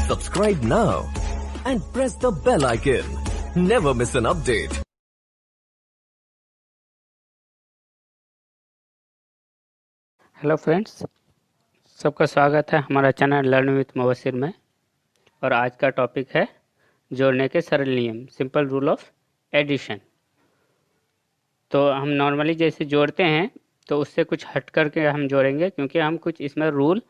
Subscribe now and press the bell icon. Never miss an update. Hello friends, सबका स्वागत है हमारा channel learn with Mubassir में। और आज का टॉपिक है जोड़ने के सरल नियम, सिंपल रूल ऑफ एडिशन। तो हम नॉर्मली जैसे जोड़ते हैं तो उससे कुछ हट करके हम जोड़ेंगे, क्योंकि हम कुछ इसमें रूल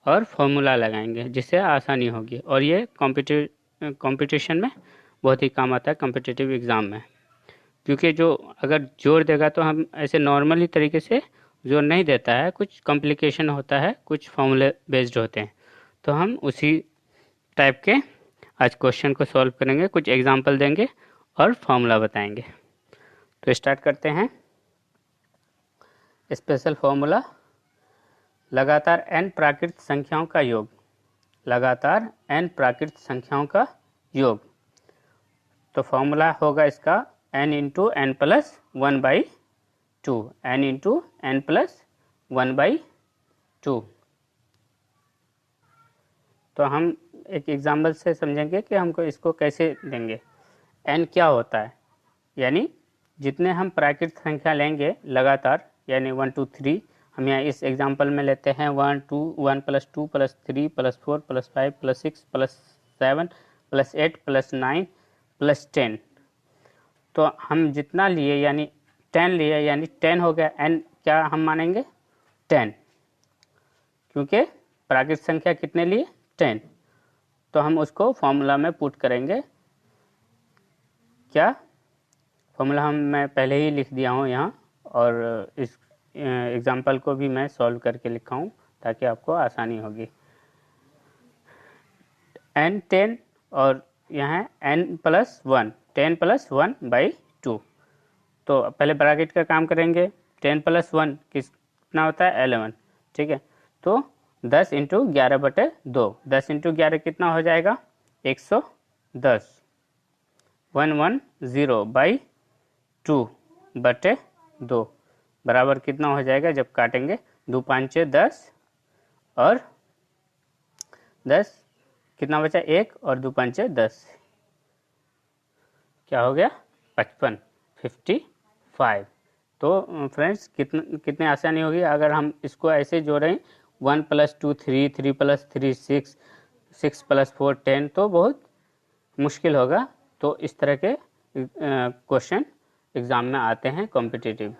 और फॉर्मूला लगाएंगे जिससे आसानी होगी। और ये कंपटीशन में बहुत ही काम आता है, कॉम्पिटिटिव एग्ज़ाम में। क्योंकि जो अगर जोड़ देगा तो हम ऐसे नॉर्मली तरीके से जोड़ नहीं देता है, कुछ कॉम्प्लिकेशन होता है, कुछ फॉर्मूले बेस्ड होते हैं। तो हम उसी टाइप के आज क्वेश्चन को सॉल्व करेंगे, कुछ एग्जांपल देंगे और फॉर्मूला बताएंगे। तो स्टार्ट करते हैं। स्पेशल फॉर्मूला, लगातार n प्राकृत संख्याओं का योग। लगातार n प्राकृत संख्याओं का योग। तो फॉर्मूला होगा इसका n into n plus 1/2, n into n plus 1/2। तो हम एक एग्जाम्पल से समझेंगे कि हमको इसको कैसे देंगे। n क्या होता है, यानी जितने हम प्राकृत संख्या लेंगे लगातार, यानी 1 2 3, हम यहाँ इस एग्जाम्पल में लेते हैं 1 2 1 + 2 + 3 + 4 + 5 + 6 + 7 + 8 + 9 + 10। तो हम जितना लिए यानी 10 लिए, यानी 10 हो गया। n क्या हम मानेंगे 10, क्योंकि प्राकृत संख्या कितने लिए 10। तो हम उसको फॉर्मूला में पुट करेंगे। क्या फॉर्मूला मैं पहले ही लिख दिया हूँ यहाँ, और इस एग्जाम्पल को भी मैं सॉल्व करके लिखा हूँ ताकि आपको आसानी होगी। n 10 और यहाँ n + 1, 10 + 1/2। तो पहले ब्रैकेट का काम करेंगे। 10 + 1 कितना होता है 11, ठीक है। तो 10 इंटू 11/2, 10 इंटू 11 कितना हो जाएगा 110। 110/2 बराबर कितना हो जाएगा जब काटेंगे 2 5 10, और 10 कितना बचा 1, और 2 5 10, क्या हो गया 55, 55। तो फ्रेंड्स कितने आसानी होगी अगर हम इसको ऐसे जोड़ें। 1 + 2 3, 3 + 3 6, 6 + 4 10, तो बहुत मुश्किल होगा। तो इस तरह के क्वेश्चन एग्ज़ाम में आते हैं कॉम्पिटिटिव।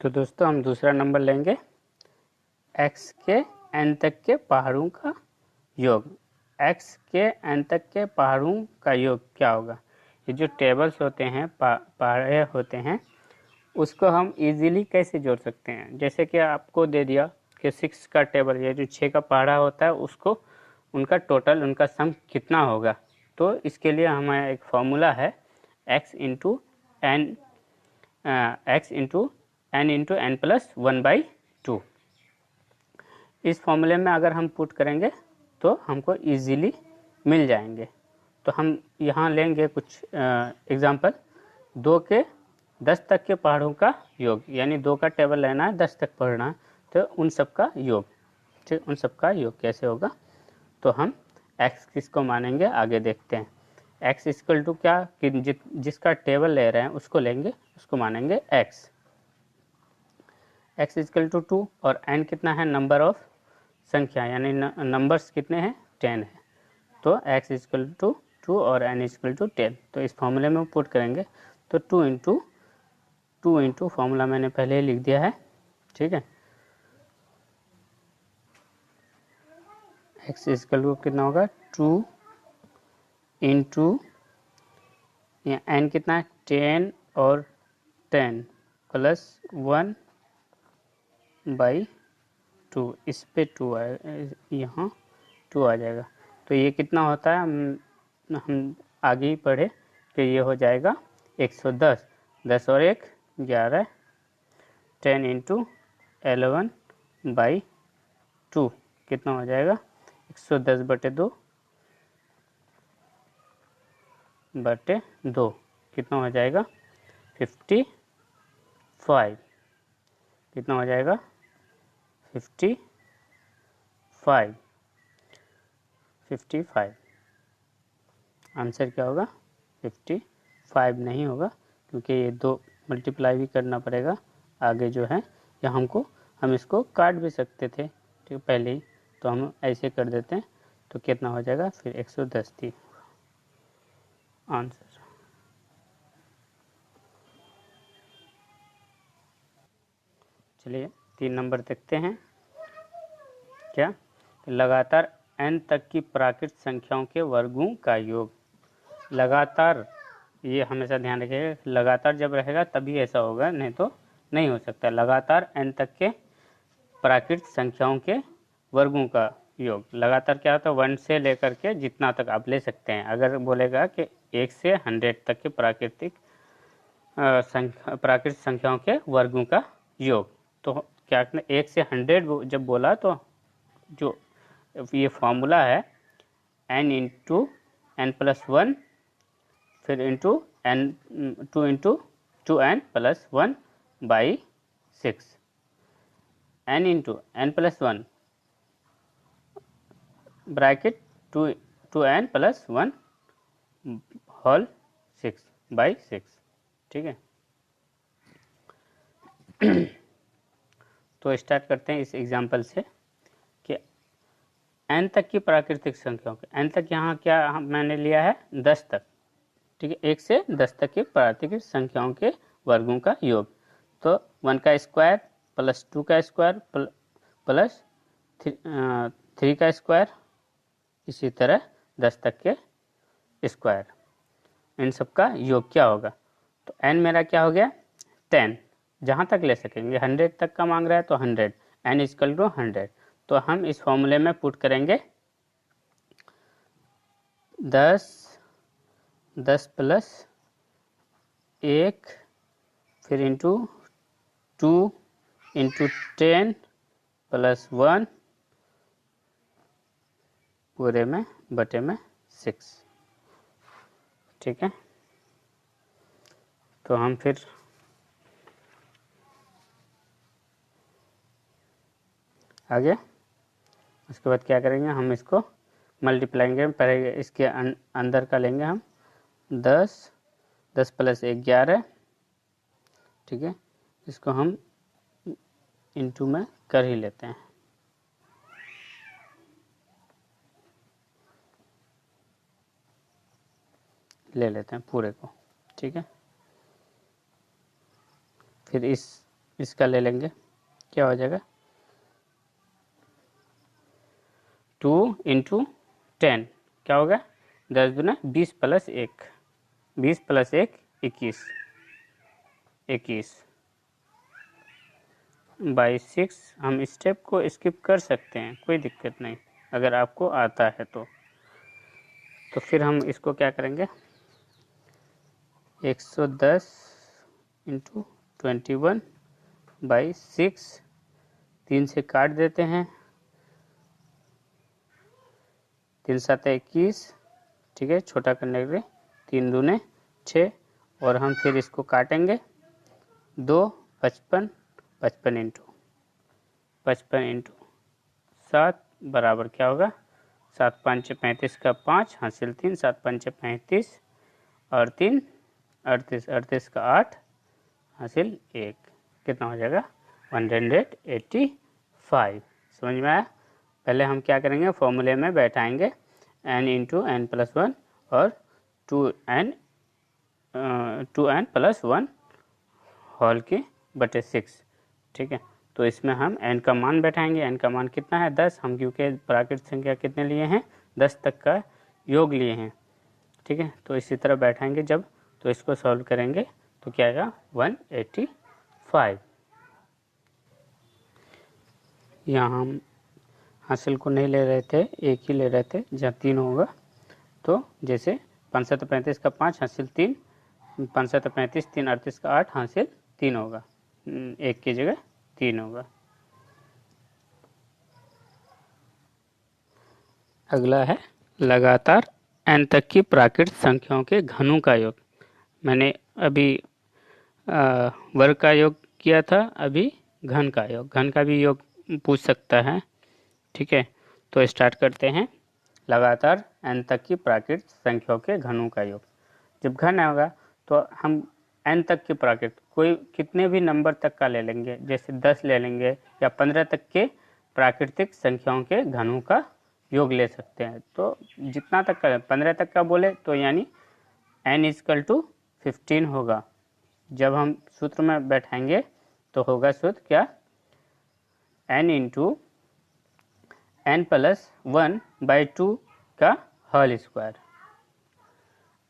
तो दोस्तों हम दूसरा नंबर लेंगे, x के n तक के पहाड़ों का योग। x के n तक के पहाड़ों का योग क्या होगा। ये जो टेबल्स होते हैं, पहाड़े होते हैं, उसको हम इजीली कैसे जोड़ सकते हैं। जैसे कि आपको दे दिया कि 6 का टेबल, ये जो 6 का पहाड़ा होता है, उसको उनका टोटल, उनका सम कितना होगा। तो इसके लिए हमारा एक फॉर्मूला है x इंटू n + 1/2। इस फॉर्मूले में अगर हम पुट करेंगे तो हमको इजीली मिल जाएंगे। तो हम यहाँ लेंगे कुछ एग्जांपल। 2 के 10 तक के पहाड़ों का योग, यानी 2 का टेबल लेना है, 10 तक पढ़ना है, तो उन सब का योग, ठीक, उन सब का योग कैसे होगा। तो हम x किसको मानेंगे आगे देखते हैं। x = क्या कि जिसका टेबल ले रहे हैं उसको लेंगे, उसको मानेंगे x। x = 2, और n कितना है नंबर ऑफ संख्या, यानी नंबर्स कितने हैं 10 है। तो x = 2 और n = 10। तो इस फॉर्मूले में पुट करेंगे तो 2 इंटू फॉर्मूला मैंने पहले ही लिख दिया है, ठीक है। x = कितना होगा 2 इंटू n कितना है 10, और 10 + 1/2, इस पे 2 आएगा, यहाँ 2 आ जाएगा। तो ये कितना होता है, हम आगे ही पढ़े कि ये हो जाएगा 110, 10 और 1 11, 10 इंटू 11/2 कितना हो जाएगा 110/2 कितना हो जाएगा 55, कितना हो जाएगा 55। 55। आंसर क्या होगा? 55 नहीं होगा, क्योंकि ये 2 मल्टीप्लाई भी करना पड़ेगा आगे जो है, या हम इसको काट भी सकते थे, ठीक पहले ही, तो हम ऐसे कर देते हैं। तो कितना हो जाएगा फिर? 110 थी आंसर। चलिए 3 नंबर देखते हैं। क्या? लगातार n तक की प्राकृत संख्याओं के वर्गों का योग। लगातार, ये हमेशा ध्यान रखिएगा, लगातार जब रहेगा तभी ऐसा होगा, नहीं तो नहीं हो सकता। लगातार n तक के प्राकृत संख्याओं के वर्गों का योग। लगातार क्या होता है? 1 से लेकर के जितना तक आप ले सकते हैं। अगर बोलेगा कि 1 से 100 तक के प्राकृत संख्याओं के वर्गों का योग, तो क्या करना? 1 से 100 जब बोला तो जो ये फॉर्मूला है n इंटू n प्लस 1 फिर into n 2 into 2n plus 1 by 6, n into n plus 1 bracket 2n plus 1 whole 6 by 6, ठीक है। तो स्टार्ट करते हैं इस एग्जाम्पल से कि n तक की प्राकृतिक संख्याओं के, n तक यहाँ क्या मैंने लिया है? 10 तक, ठीक है। 1 से 10 तक की प्राकृतिक संख्याओं के वर्गों का योग। तो 1 का स्क्वायर प्लस 2 का स्क्वायर प्लस 3 का स्क्वायर, इसी तरह 10 तक के स्क्वायर, इन सब का योग क्या होगा? तो n मेरा क्या हो गया? 10, जहाँ तक ले सकेंगे। 100 तक का मांग रहा है तो 100, n इक्वल टू 100। तो हम इस फॉर्मूले में पुट करेंगे 10 प्लस 1 फिर इंटू 2 इंटू 10 प्लस 1 पूरे में बटे में 6, ठीक है। तो हम फिर आगे उसके बाद क्या करेंगे? हम इसको मल्टीप्लाइंग पहले इसके अंदर का लेंगे हम 10 प्लस 1 11, ठीक है। इसको हम इंटू में कर ही लेते हैं। ले लेते हैं पूरे को, ठीक है। फिर इसका ले लेंगे, क्या हो जाएगा? 2 इंटू 10 क्या होगा? 10 दूना 20 प्लस 1, 20 प्लस 1 21 बाई 6। हम स्टेप को स्किप कर सकते हैं, कोई दिक्कत नहीं, अगर आपको आता है तो फिर हम इसको क्या करेंगे? 110 इंटू 21 बाई 6, 3 से काट देते हैं, 3 7 21, ठीक है। छोटा करने के लिए 3 दूने 6, और हम फिर इसको काटेंगे 2 55 55 इंटू 7 बराबर क्या होगा? 7 5 35 का 5 हासिल 3, 7 5 35 और 3 38, 38 का 8 हासिल 1, कितना हो जाएगा? 185। समझ में आया? पहले हम क्या करेंगे? फॉर्मूले में बैठाएंगे n इंटू n प्लस 1 और 2n प्लस 1 होल की बटे 6, ठीक है। तो इसमें हम n का मान बैठाएंगे। n का मान कितना है? 10। हम क्योंकि प्राकृत संख्या कितने लिए हैं? 10 तक का योग लिए हैं, ठीक है। तो इसी तरह बैठाएंगे जब, तो इसको सॉल्व करेंगे तो क्या आएगा? 185। यहाँ हम हासिल को नहीं ले रहे थे, एक ही ले रहे थे, जहाँ 3 होगा। तो जैसे 5 7 35 का 5 हासिल 3, 5 7 35 3 38 का 8 हासिल 3 होगा, 1 की जगह 3 होगा। अगला है लगातार n तक की प्राकृत संख्याओं के घनों का योग। मैंने अभी वर्ग का योग किया था, अभी घन का योग। घन का भी योग पूछ सकता है, ठीक है। तो स्टार्ट करते हैं। लगातार n तक की प्राकृत संख्याओं के घनों का योग। जब घन होगा तो हम n तक की प्राकृत कोई कितने भी नंबर तक का ले लेंगे, जैसे 10 ले लेंगे या 15 तक के प्राकृतिक संख्याओं के घनों का योग ले सकते हैं। तो जितना तक का 15 तक का बोले तो यानी n इजकल टू 15 होगा। जब हम सूत्र में बैठाएंगे तो होगा सूत्र क्या, n इंटू n प्लस 1/2 का whole square,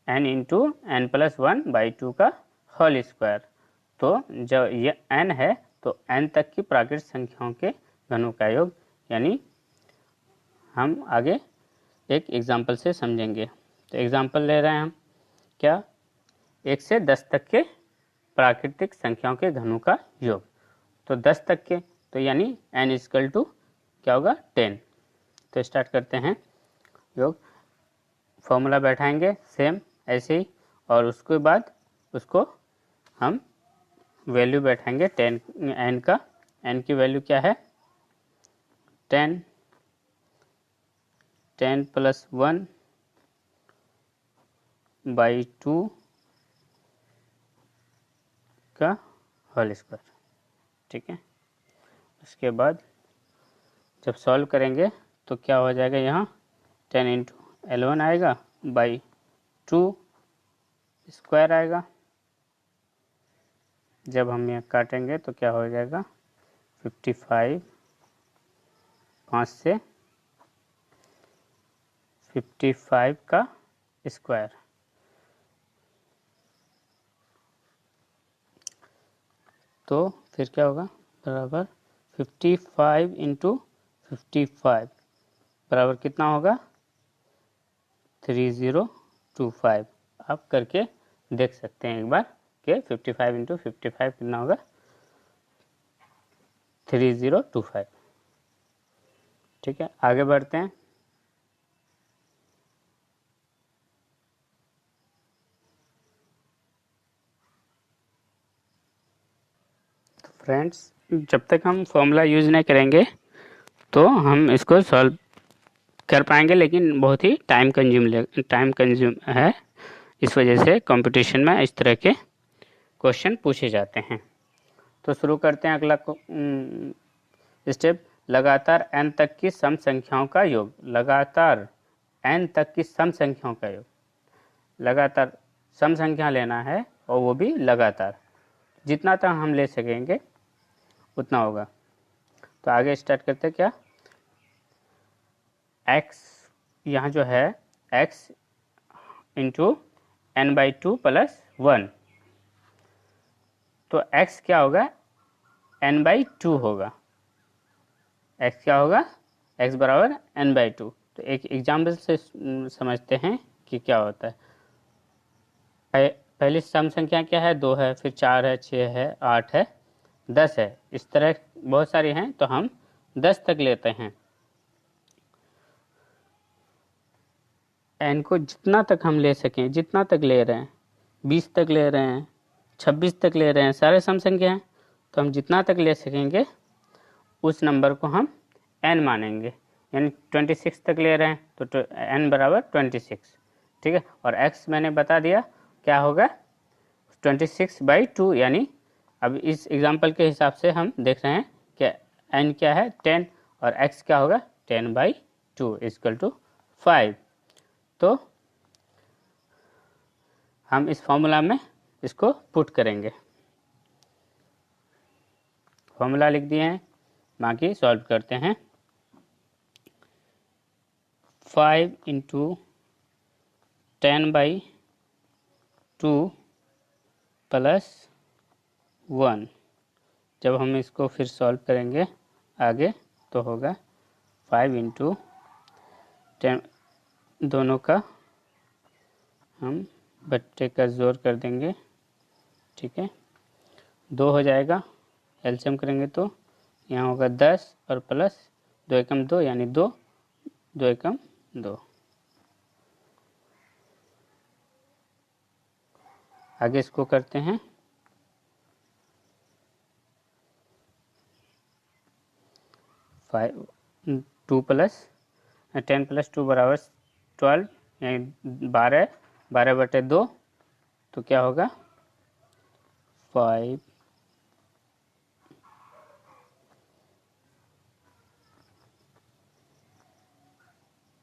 n into n plus 1/2 का होल स्क्वायर। तो जब ये n है तो n तक की प्राकृत संख्याओं के घनों का योग, यानी हम आगे एक एग्जाम्पल से समझेंगे। तो एग्जाम्पल ले रहे हैं हम क्या, 1 से 10 तक के प्राकृतिक संख्याओं के घनों का योग। तो 10 तक के तो यानी n इजकल टू क्या होगा 10। तो स्टार्ट करते हैं योग। फॉर्मूला बैठाएंगे सेम ऐसे ही, और उसके बाद उसको हम वैल्यू बैठाएंगे 10 n का। n की वैल्यू क्या है 10, 10 प्लस 1/2 का होल स्क्वायर। ठीक है, उसके बाद जब सॉल्व करेंगे तो क्या हो जाएगा, यहाँ 10 इंटू L1 आएगा बाई 2 स्क्वायर आएगा। जब हम यहाँ काटेंगे तो क्या हो जाएगा 55, 5 से 55 का स्क्वायर। तो फिर क्या होगा बराबर 55 इंटू 55 बराबर कितना होगा 3025। आप करके देख सकते हैं एक बार कि 55 इंटू 55 कितना होगा 3025। ठीक है, आगे बढ़ते हैं। तो फ्रेंड्स, जब तक हम फॉर्मूला यूज़ नहीं करेंगे तो हम इसको सॉल्व कर पाएंगे, लेकिन बहुत ही टाइम कंज्यूम है। इस वजह से कंपटीशन में इस तरह के क्वेश्चन पूछे जाते हैं। तो शुरू करते हैं अगला स्टेप, लगातार n तक की सम संख्याओं का योग। लगातार n तक की सम संख्याओं का योग, लगातार सम संख्या लेना है और वो भी लगातार, जितना तक हम ले सकेंगे उतना होगा। तो आगे स्टार्ट करते हैं क्या, x यहाँ जो है x इंटू n/2 प्लस 1। तो x क्या होगा n/2 होगा। x क्या होगा, x बराबर n/2। तो एक एग्जाम्पल से समझते हैं कि क्या होता है। पहली सम संख्या क्या है 2 है, फिर 4 है, 6 है, 8 है, 10 है। इस तरह बहुत सारी हैं तो हम 10 तक लेते हैं। n को जितना तक हम ले सकें, जितना तक ले रहे हैं, 20 तक ले रहे हैं, 26 तक ले रहे हैं, सारे सम संख्या हैं। तो हम जितना तक ले सकेंगे उस नंबर को हम n मानेंगे। यानी 26 तक ले रहे हैं तो n बराबर 26। ठीक है, और x मैंने बता दिया क्या होगा 26/2। यानी अब इस एग्जाम्पल के हिसाब से हम देख रहे हैं कि n क्या है 10 और x क्या होगा 10/2 इक्वल टू 5। तो हम इस फॉर्मूला में इसको पुट करेंगे। फॉर्मूला लिख दिए हैं, बाकी सॉल्व करते हैं। 5 इंटू 10/2 प्लस 1। जब हम इसको फिर सॉल्व करेंगे आगे तो होगा 5 इंटू 10, दोनों का हम बट्टे का जोड़ कर देंगे। ठीक है, 2 हो जाएगा, एलसीएम करेंगे तो यहाँ होगा 10 और प्लस 2 एकम 2 यानी 2, 2 एकम 2। आगे इसको करते हैं 2 प्लस 10 प्लस 2 बराबर 12, यानी 12, 12/2, तो क्या होगा 5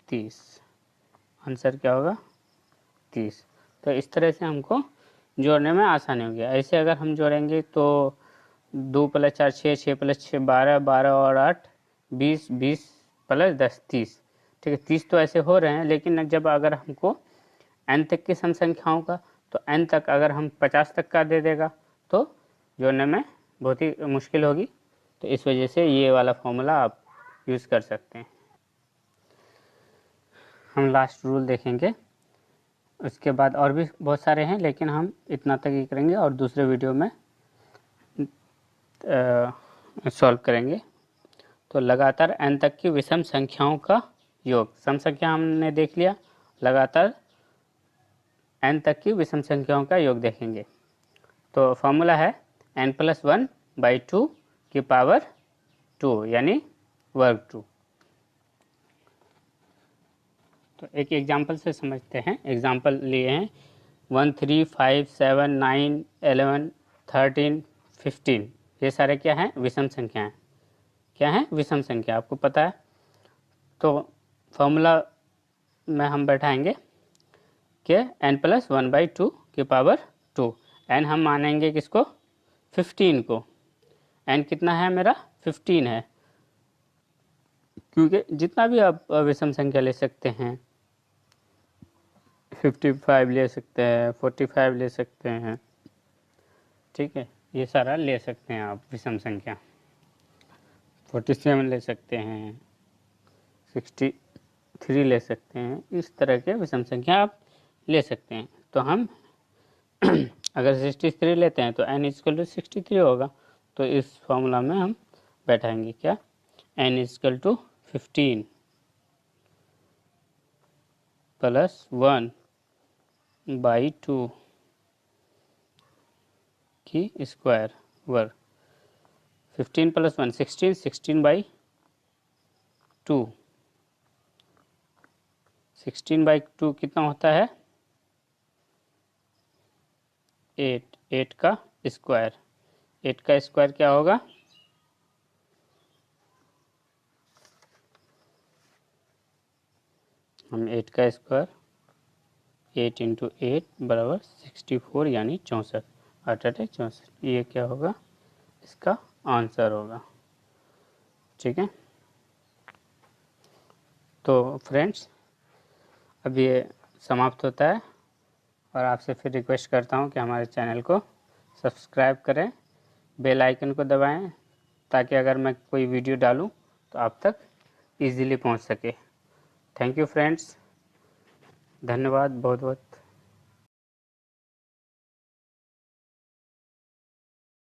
30। आंसर क्या होगा 30। तो इस तरह से हमको जोड़ने में आसानी होगी। ऐसे अगर हम जोड़ेंगे तो 2 + 4 6, 6 + 6 12, 12 और 8 20, 20 + 10 30। ठीक है, 30 तो ऐसे हो रहे हैं, लेकिन जब अगर हमको n तक की सम संख्याओं का, तो n तक अगर हम 50 तक का दे देगा तो जोड़ने में बहुत ही मुश्किल होगी। तो इस वजह से ये वाला फॉर्मूला आप यूज़ कर सकते हैं। हम लास्ट रूल देखेंगे, उसके बाद और भी बहुत सारे हैं, लेकिन हम इतना तक ही करेंगे और दूसरे वीडियो में सॉल्व करेंगे। तो लगातार n तक की विषम संख्याओं का योग, सम संख्या हमने देख लिया, लगातार n तक की विषम संख्याओं का योग देखेंगे। तो फॉर्मूला है n+1/2 की पावर 2, यानी वर्ग 2। तो एक एग्जाम्पल से समझते हैं। एग्जाम्पल लिए हैं 1 3 5 7 9 11 13 15। ये सारे क्या हैं विषम संख्या हैं। क्या है विषम संख्या, आपको पता है। तो फॉर्मूला में हम बैठाएंगे कि n+1/2 की पावर 2। n हम मानेंगे किसको 15 को। n कितना है मेरा 15 है, क्योंकि जितना भी आप विषम संख्या ले सकते हैं, 55 ले सकते हैं, 45 ले सकते हैं, ठीक है, ये सारा ले सकते हैं आप विषम संख्या। 47 ले सकते हैं, 63 ले सकते हैं, इस तरह के विषम संख्या आप ले सकते हैं। तो हम अगर 63 लेते हैं तो n = 63 होगा। तो इस फॉर्मूला में हम बैठाएंगे क्या n = 15 + 1/2 की स्क्वायर वर्ग। 15 + 1 16, 16/2, 16/2 कितना होता है 8, 8 का स्क्वायर। 8 का स्क्वायर क्या होगा हम 8 का स्क्वायर 8 × 8 = 64, यानी 64, 8 8 64। ये क्या होगा इसका आंसर होगा। ठीक है, तो फ्रेंड्स अब ये समाप्त होता है, और आपसे फिर रिक्वेस्ट करता हूँ कि हमारे चैनल को सब्सक्राइब करें, बेल आइकन को दबाएं, ताकि अगर मैं कोई वीडियो डालूं तो आप तक इजीली पहुंच सके। थैंक यू फ्रेंड्स, धन्यवाद बहुत बहुत।